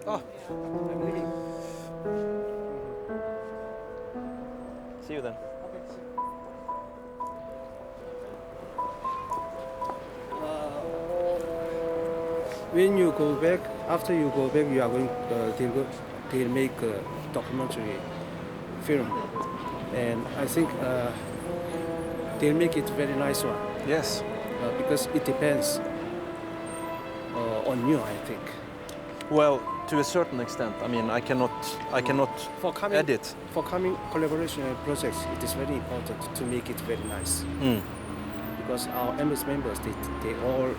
Oh, I'm leaving. See you then. When you go back, after you go back, you are going. They'll make a documentary film, and I think they'll make it very nice one. Yes. Because it depends on you, I think. Well, to a certain extent. I mean, I cannot edit. For coming collaboration projects, it is very important to make it very nice. Because our MS members, they all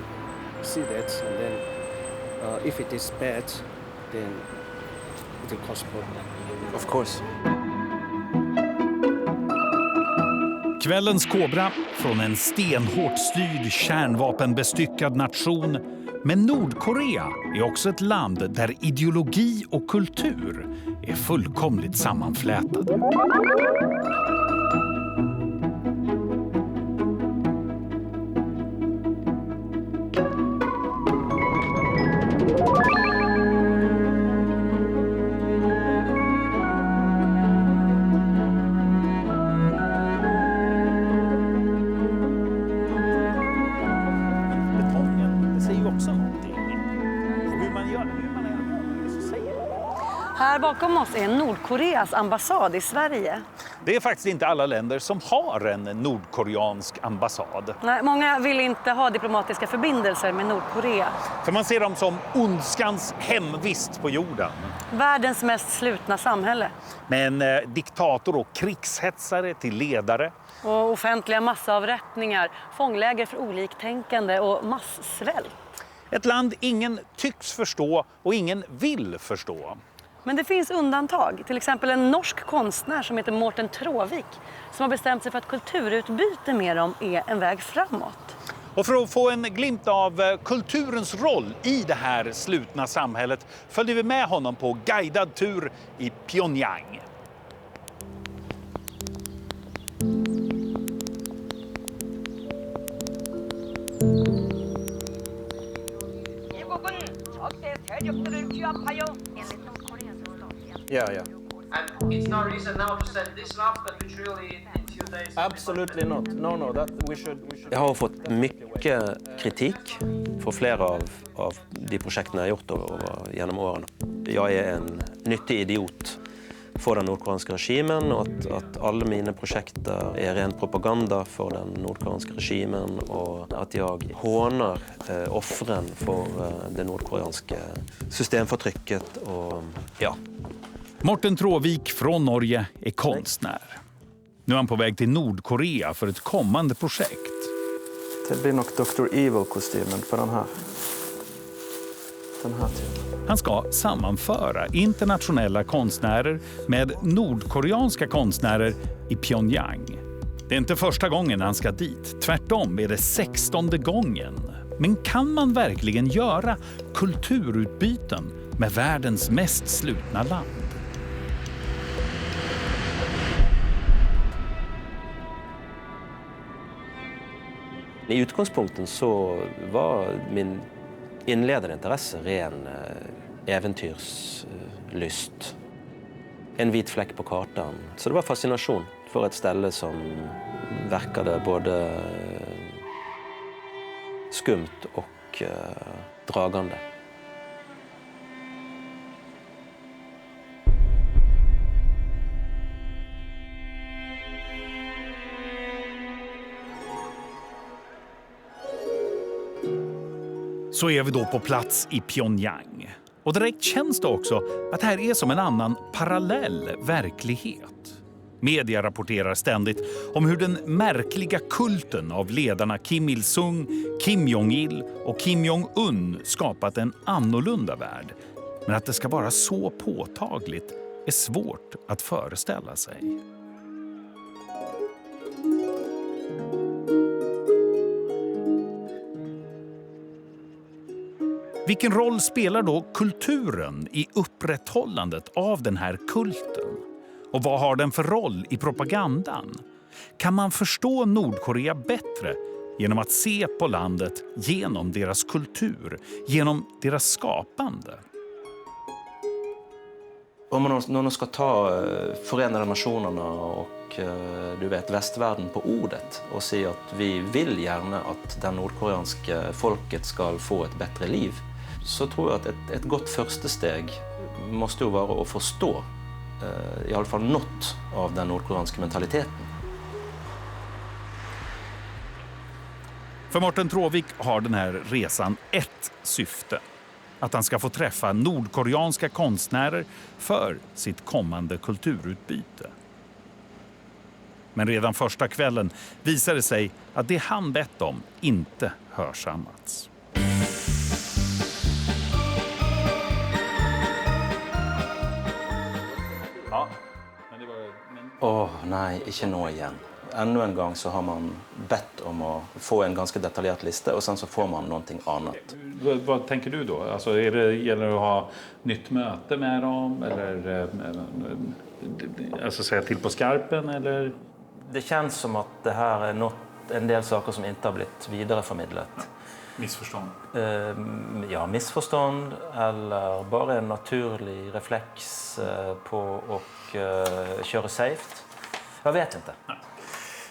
see that, and then if it is bad, then it will cause problem. Of course. Kvällens Kobra från en stenhårt styrd kärnvapenbestyckad nation. Men Nordkorea är också ett land där ideologi och kultur är fullkomligt sammanflätade. Här bakom oss är Nordkoreas ambassad i Sverige. Det är faktiskt inte alla länder som har en nordkoreansk ambassad. Nej, många vill inte ha diplomatiska förbindelser med Nordkorea. För man ser dem som ondskans hemvist på jorden. Världens mest slutna samhälle. Med en diktator och krigshetsare till ledare. Och offentliga massavrättningar, fångläger för oliktänkande och massvält. Ett land ingen tycks förstå och ingen vill förstå. Men det finns undantag. Till exempel en norsk konstnär som heter Morten Tråvik som har bestämt sig för att kulturutbyte med dem är en väg framåt. Och för att få en glimt av kulturens roll i det här slutna samhället följde vi med honom på guidad tur i Pyongyang. Yeah. And it's no reason now to send this love, but literally in few days. Absolutely not. No, that we should. Jag har fått mycket kritik för flera av de projekten jag har gjort genom åren. Jag är en nyttig idiot för den nordkoreanska regimen och att alla mina projekt är ren propaganda för den nordkoreanska regimen och att jag hånar offren för det nordkoreanska systemförtrycket och ja. Morten Tråvik från Norge är konstnär. Nu är han på väg till Nordkorea för ett kommande projekt. Det blir nog Dr. Evil-kostymen på den här typen. Han ska sammanföra internationella konstnärer med nordkoreanska konstnärer i Pyongyang. Det är inte första gången han ska dit. Tvärtom är det 16:e gången. Men kan man verkligen göra kulturutbyten med världens mest slutna land? I utgångspunkten så var min inledande intresse ren äventyrslyst. En vit fläck på kartan. Så det var fascination för ett ställe som verkade både skumt och dragande. Så är vi då på plats i Pyongyang. Och direkt känns det också att det här är som en annan parallell verklighet. Media rapporterar ständigt om hur den märkliga kulten av ledarna Kim Il-sung, Kim Jong-il och Kim Jong-un skapat en annorlunda värld. Men att det ska vara så påtagligt är svårt att föreställa sig. Vilken roll spelar då kulturen i upprätthållandet av den här kulten? Och vad har den för roll i propagandan? Kan man förstå Nordkorea bättre genom att se på landet genom deras kultur, genom deras skapande? Om man nå ska ta Förenade Nationerna och du vet västvärlden på ordet och säga att vi vill gärna att det nordkoreanska folket ska få ett bättre liv, så tror jag att ett gott första steg måste ju vara att förstå i alla fall något av den nordkoreanska mentaliteten. För Morten Tråvik har den här resan ett syfte. Att han ska få träffa nordkoreanska konstnärer för sitt kommande kulturutbyte. Men redan första kvällen visade det sig att det han bett om inte hörsammats. Nej, inte nå igen. Ännu en gång så har man bett om att få en ganska detaljerad lista och sen så får man någonting annat. Vad tänker du då? Alltså gäller det att ha nytt möte med dem eller alltså säga till på skarpen eller? Det känns som att det här är en del saker som inte har blivit vidareförmedlat. Missförstånd? Ja, missförstånd eller bara en naturlig reflex på att köra safe. Jag vet inte. Nej.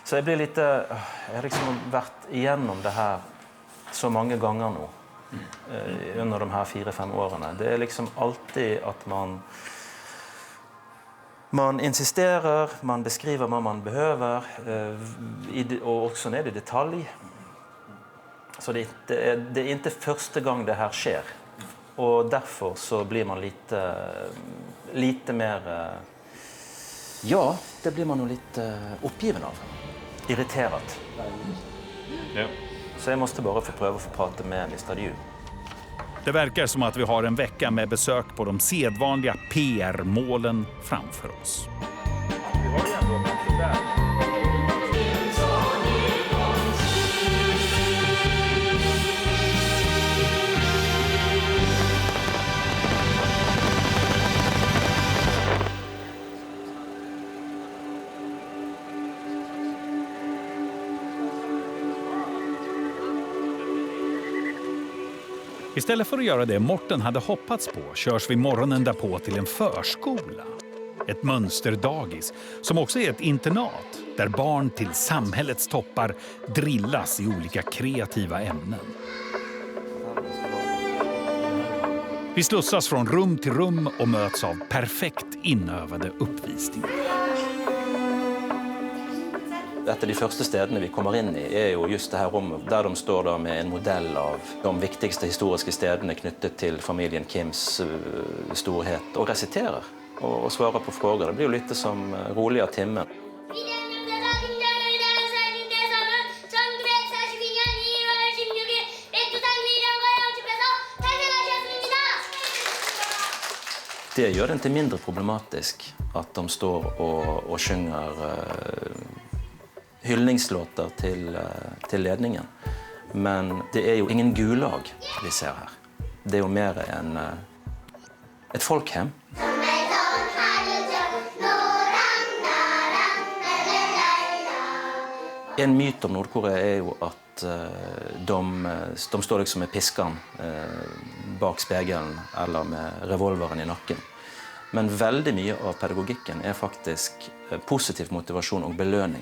Så jag blir lite... Jag har liksom varit igenom det här så många gånger nu under de här 4-5 åren. Det är liksom alltid att man insisterar, man beskriver vad man behöver och också när det är detalj. Så det är inte första gången det här sker. Och därför så blir man lite mer... Ja, det blir man nog lite uppgiven av. Irriterad. Ja. Så jag måste bara få pröva att få prata med Mr. Yu. Det verkar som att vi har en vecka med besök på de sedvanliga PR-målen framför oss. Vi har ju ändå något där. Istället för att göra det Morten hade hoppats på körs vi morgonen därpå till en förskola. Ett mönsterdagis som också är ett internat där barn till samhällets toppar drillas i olika kreativa ämnen. Vi slussas från rum till rum och möts av perfekt inövade uppvisningar. Ett av de första städerna vi kommer in i är ju just det här rummet där de står där med en modell av de viktigaste historiska städerna knyttet till familjen Kims storhet och reciterar och svarar på frågor. Det blir ju lite som roliga timmen. Det gör det inte mindre problematiskt att de står och sjunger hyllningslåtar till ledningen. Men det är ju ingen gulag vi ser här. Det är ju mer ett folkhem. En myt om Nordkorea är ju att de står liksom med piskan bak spegeln eller med revolveren i nacken. Men väldigt mycket av pedagogiken är faktiskt positiv motivation och belöning.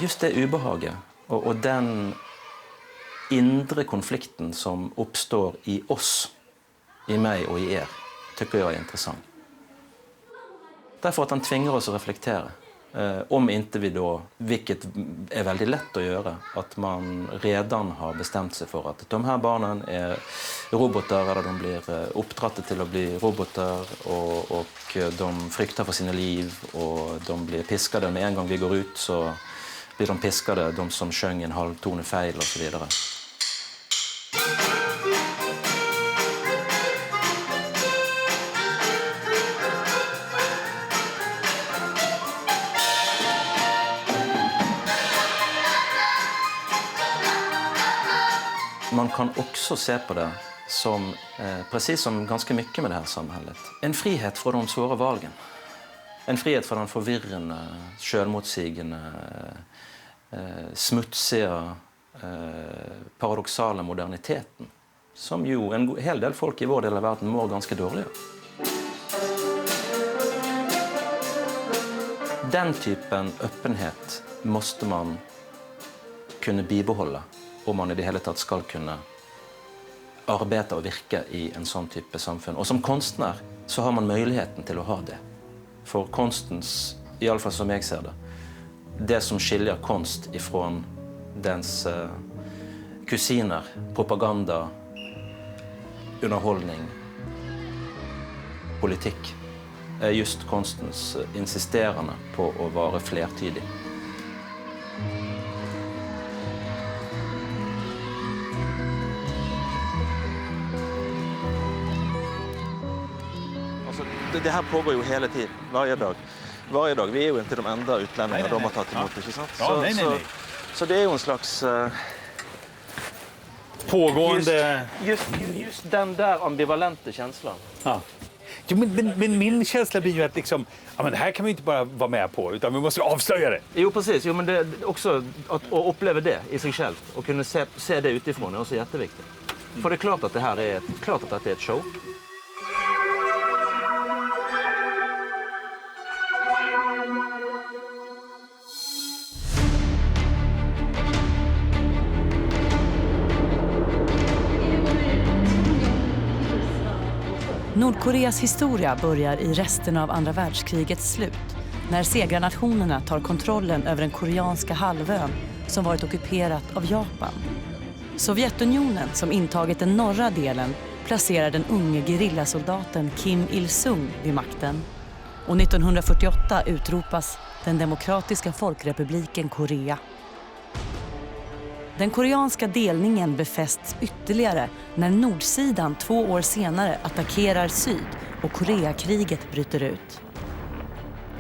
Just det ubehaget och den inre konflikten som uppstår i oss, i mig och i er, tycker jag är intressant. Därför att han tvingar oss att reflektera. Om inte vi då, vilket är väldigt lätt att göra, att man redan har bestämt sig för att de här barnen är robotar eller de blir uppdratte till att bli robotar och de fryktar för sina liv och de blir piskade. Med en gång vi går ut så blir de piskade, de som sjöng en halvtone fel och så vidare. Man kan också se på det som, precis som ganska mycket med det här samhället, en frihet från de svåra valgen. En frihet från den förvirrande, självmotsigande, smutsiga, paradoxala moderniteten som ju en hel del folk i vår del av världen mår ganska dåligt. Den typen öppenhet måste man kunna bibehålla om man i det hela taget ska kunna arbeta och virka i en sån typ av samfund. Och som konstnär så har man möjligheten till att ha det. För konstens, i alla fall som jag ser det som skiljer konst ifrån dens kusiner, propaganda, underhållning, politik, är just konstens insisterande på att vara flertydig. Alltså, det här pågår ju hela tiden, varje dag. Vi är ju inte de enda utlänningarna de har tagit emot, inte sant? Ja, så det är ju en slags pågående... Just den där ambivalenta känslan. Ja. Jo, men min känsla blir ju att liksom, ja, men det här kan vi inte bara vara med på, utan vi måste avslöja det. Jo, precis. Jo, men det också att uppleva det i sig själv och kunna se det utifrån är också jätteviktigt. För det är klart att det här är ett show. Nordkoreas historia börjar i resten av andra världskrigets slut, när segrarnationerna tar kontrollen över den koreanska halvön som varit ockuperat av Japan. Sovjetunionen, som intagit den norra delen, placerar den unge gerillasoldaten Kim Il-sung vid makten. Och 1948 utropas den demokratiska folkrepubliken Korea. Den koreanska delningen befästs ytterligare när nordsidan 2 år senare attackerar syd och Koreakriget bryter ut.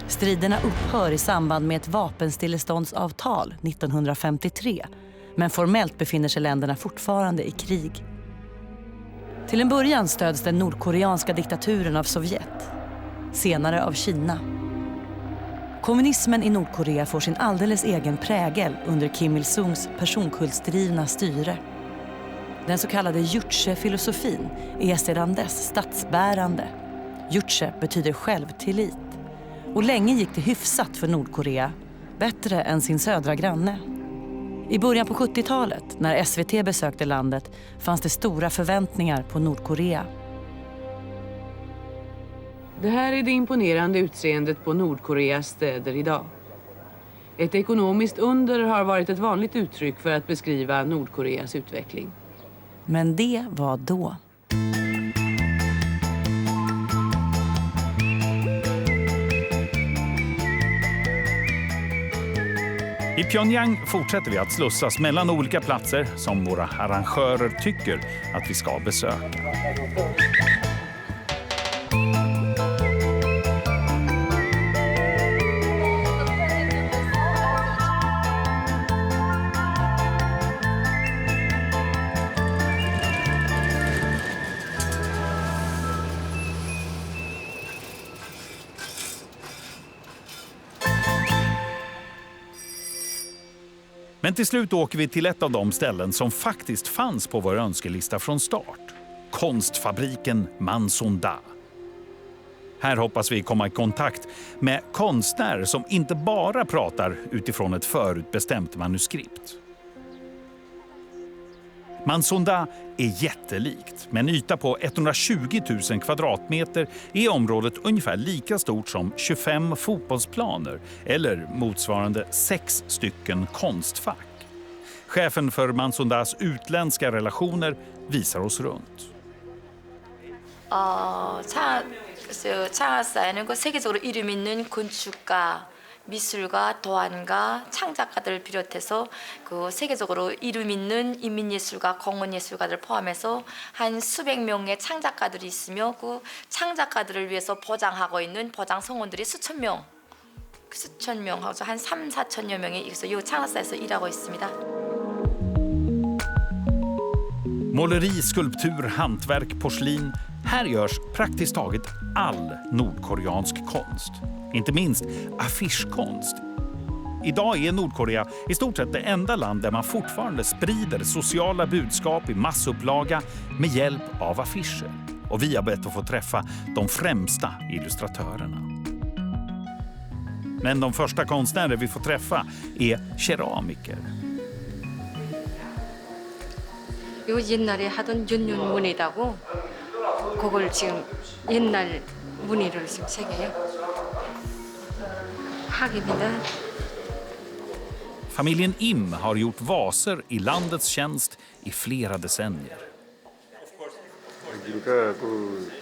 Striderna upphör i samband med ett vapenstilleståndsavtal 1953, men formellt befinner sig länderna fortfarande i krig. Till en början stöds den nordkoreanska diktaturen av Sovjet, senare av Kina. Kommunismen i Nordkorea får sin alldeles egen prägel under Kim Il-sungs personkultsdrivna styre. Den så kallade Juche-filosofin är sedan dess statsbärande. Juche betyder självtillit. Och länge gick det hyfsat för Nordkorea, bättre än sin södra granne. I början på 70-talet, när SVT besökte landet, fanns det stora förväntningar på Nordkorea. Det här är det imponerande utseendet på Nordkoreas städer idag. Ett ekonomiskt under har varit ett vanligt uttryck för att beskriva Nordkoreas utveckling. Men det var då. I Pyongyang fortsätter vi att slussas mellan olika platser som våra arrangörer tycker att vi ska besöka. Men till slut åker vi till ett av de ställen som faktiskt fanns på vår önskelista från start. Konstfabriken Mansonda. Här hoppas vi komma i kontakt med konstnärer som inte bara pratar utifrån ett förutbestämt manuskript. Mansonda är jättelikt. Med en yta på 120 000 kvadratmeter är området ungefär lika stort som 25 fotbollsplaner eller motsvarande 6 stycken konstfack. Chefen för Mansondas utländska relationer visar oss runt. 창하사에는 그 세계적으로 이름 있는 건축가, 미술가, 도안가, 창작가들을 비롯해서 그 세계적으로 이름 있는 인민예술가, 공원예술가들 포함해서 한 수백 명의 창작가들이 있으며 그 창작가들을 위해서 보장하고 있는 보장 성원들이 수천 명 하고 한 3-4천여 명이 여기서 이 창하사에서 일하고 있습니다. Måleri, skulptur, hantverk, porslin. Här görs praktiskt taget all nordkoreansk konst. Inte minst affischkonst. idag är Nordkorea i stort sett det enda land där man fortfarande sprider sociala budskap i massupplaga med hjälp av affischer. Och vi har bett att få träffa de främsta illustratörerna. Men de första konstnärer vi får träffa är keramiker. 이거 옛날에 하던 윤윤 무늬라고 그걸 지금 옛날 무늬를 지금 새겨요. 학입니다. Familjen Im har gjort vaser i landets tjänst i flera decennier. 그러니까 그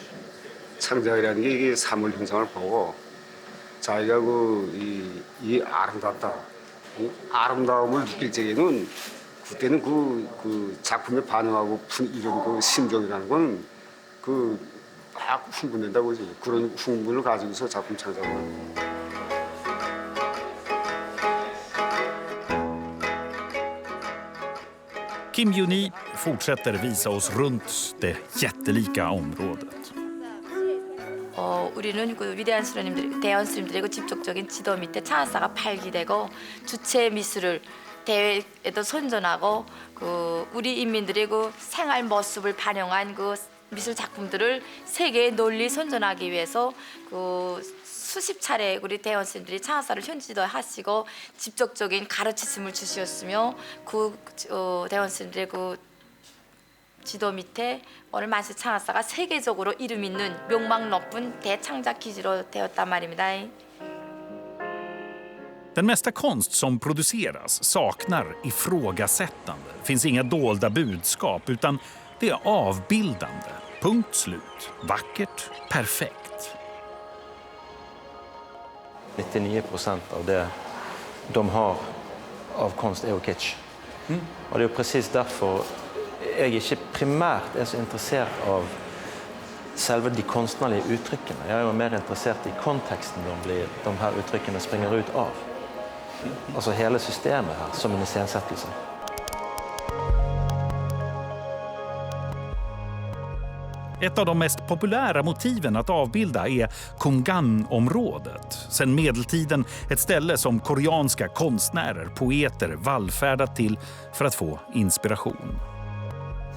창작이라는 게 이게 사물 형상을 보고 자기가 이 아름답다, 이 아름다움을 느낄 적에는 그때는 그 작품에 반응하고 이런 그 심정이라는 건 막 흥분된다고 하지. 그런 흥분을 가지고서 작품 창작을 하는 거예요. Kim Juni fortsätter visa oss runt det jättelika området. 우리는 그 위대한 수련님들, 대원 수련님들의 그 직접적인 지도 밑에 창사가 발기되고 주체 미술을 대회에도 선전하고 그 우리 인민들의 그 생활 모습을 반영한 그 미술 작품들을 세계에 널리 선전하기 위해서 그 수십 차례 우리 대원 선생님들이 창사를 현지도 하시고 직접적인 가르치심을 주셨으며 그 대원 선생님들의 그 지도 밑에 오늘 만세 창사가 세계적으로 이름 있는 명망 높은 대창작 기지로 되었단 말입니다. Den mesta konst som produceras saknar ifrågasättande. Det finns inga dolda budskap utan det är avbildande. Punkt slut. Vackert, perfekt. 99% av det de har av konst är ju kitsch. Och det är precis därför jag inte primärt är så intresserad av själva de konstnärliga uttrycken. Jag är mer intresserad i kontexten de här uttrycken springer ut av. Alltså hela systemet här som en iscensättelse. Ett av de mest populära motiven att avbilda är Kumgang-området. Sedan medeltiden ett ställe som koreanska konstnärer, poeter vallfärdat till för att få inspiration.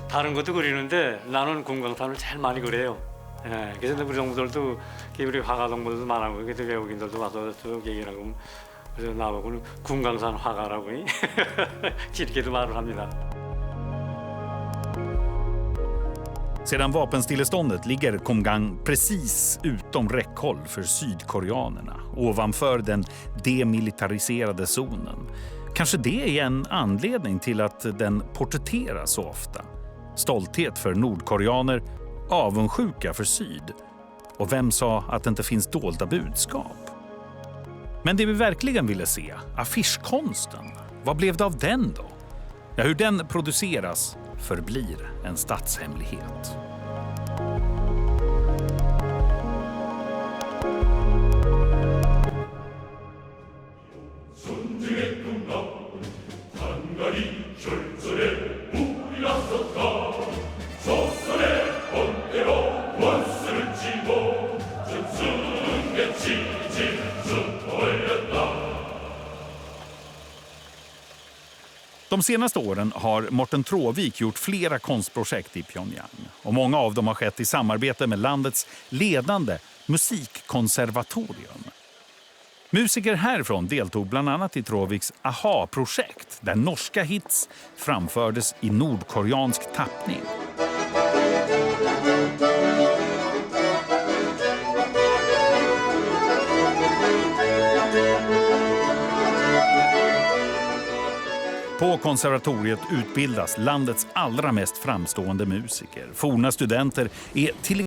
다른 것도 그리는데 나는 금강산을 제일 많이 그려요. 그래서 우리 동무들도 우리 화가 동무들도 많아요. 그래서 외국인들도 와서 쭉 얘기를 하고 그래서 나보고는 금강산 화가라고 이렇게도 말을 합니다. Sedan vapenstilleståndet ligger Kumgang precis utom räckhåll för sydkoreanerna, ovanför den demilitariserade zonen. Kanske det är en anledning till att den porträtteras så ofta. Stolthet för nordkoreaner, avundsjuka för syd. Och vem sa att det inte finns dolda budskap? Men det vi verkligen ville se, affischkonsten, vad blev det av den då? Ja, hur den produceras förblir en statshemlighet. De senaste åren har Morten Tråvik gjort flera konstprojekt i Pyongyang. Och många av dem har skett i samarbete med landets ledande musikkonservatorium. Musiker härifrån deltog bland annat i Tråviks AHA-projekt där norska hits framfördes i nordkoreansk tappning. På konservatoriet utbildas landets allra mest framstående musiker. Forna studenter är till